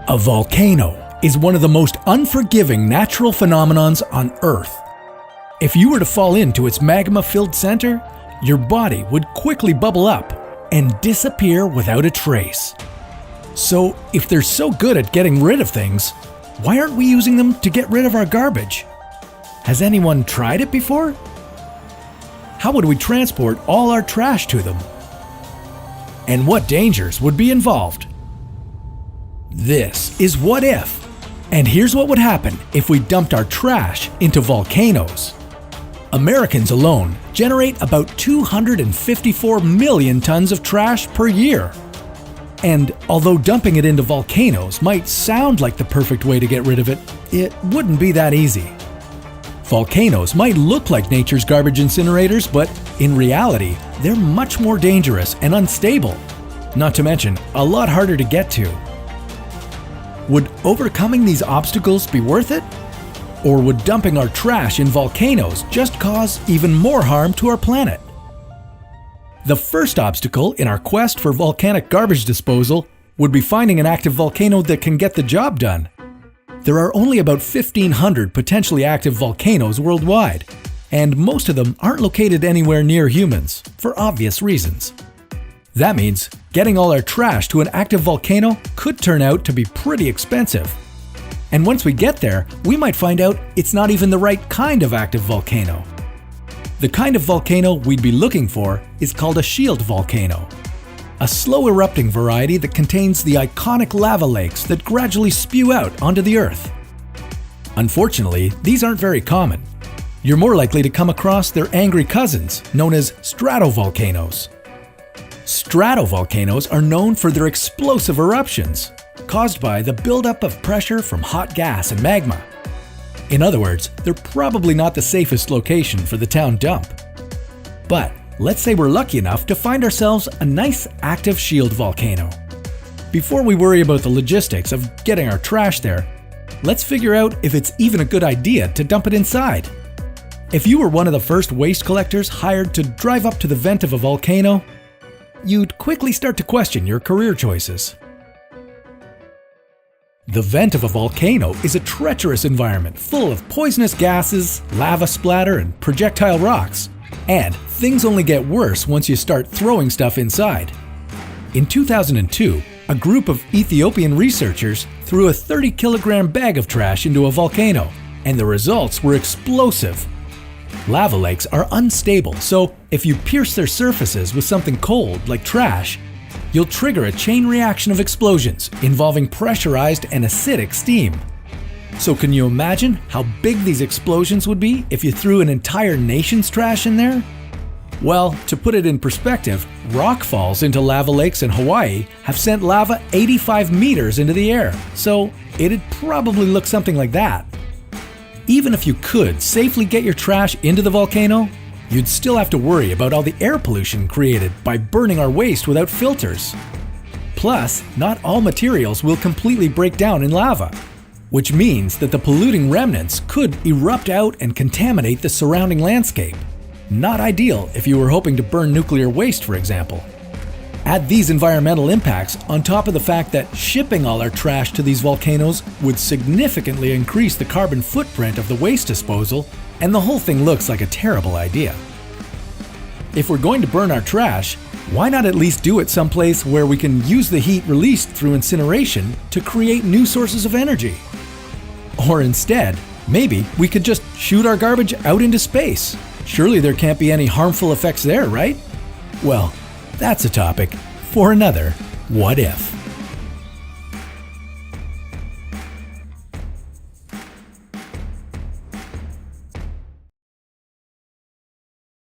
A volcano is one of the most unforgiving natural phenomenons on Earth. If you were to fall into its magma-filled center, your body would quickly bubble up and disappear without a trace. So, if they're so good at getting rid of things, why aren't we using them to get rid of our garbage? Has anyone tried it before? How would we transport all our trash to them? And what dangers would be involved? This is What If, and here's what would happen if we dumped our trash into volcanoes. Americans alone generate about 254 million tons of trash per year. And although dumping it into volcanoes might sound like the perfect way to get rid of it, it wouldn't be that easy. Volcanoes might look like nature's garbage incinerators, but in reality, they're much more dangerous and unstable, not to mention a lot harder to get to. Would overcoming these obstacles be worth it? Or would dumping our trash in volcanoes just cause even more harm to our planet? The first obstacle in our quest for volcanic garbage disposal would be finding an active volcano that can get the job done. There are only about 1,500 potentially active volcanoes worldwide, and most of them aren't located anywhere near humans, for obvious reasons. That means getting all our trash to an active volcano could turn out to be pretty expensive. And once we get there, we might find out it's not even the right kind of active volcano. The kind of volcano we'd be looking for is called a shield volcano, a slow erupting variety that contains the iconic lava lakes that gradually spew out onto the Earth. Unfortunately, these aren't very common. You're more likely to come across their angry cousins, known as stratovolcanoes. Stratovolcanoes are known for their explosive eruptions, caused by the buildup of pressure from hot gas and magma. In other words, they're probably not the safest location for the town dump. But let's say we're lucky enough to find ourselves a nice active shield volcano. Before we worry about the logistics of getting our trash there, let's figure out if it's even a good idea to dump it inside. If you were one of the first waste collectors hired to drive up to the vent of a volcano, you'd quickly start to question your career choices. The vent of a volcano is a treacherous environment full of poisonous gases, lava splatter, and projectile rocks. And things only get worse once you start throwing stuff inside. In 2002, a group of Ethiopian researchers threw a 30-kilogram bag of trash into a volcano, and the results were explosive. Lava lakes are unstable, so if you pierce their surfaces with something cold like trash, you'll trigger a chain reaction of explosions involving pressurized and acidic steam. So can you imagine how big these explosions would be if you threw an entire nation's trash in there? Well, to put it in perspective, rock falls into lava lakes in Hawaii have sent lava 85 meters into the air, so it'd probably look something like that. Even if you could safely get your trash into the volcano, you'd still have to worry about all the air pollution created by burning our waste without filters. Plus, not all materials will completely break down in lava, which means that the polluting remnants could erupt out and contaminate the surrounding landscape. Not ideal if you were hoping to burn nuclear waste, for example. Add these environmental impacts on top of the fact that shipping all our trash to these volcanoes would significantly increase the carbon footprint of the waste disposal, and the whole thing looks like a terrible idea. If we're going to burn our trash, why not at least do it someplace where we can use the heat released through incineration to create new sources of energy? Or instead, maybe we could just shoot our garbage out into space. Surely there can't be any harmful effects there, right? Well, that's a topic for another What If.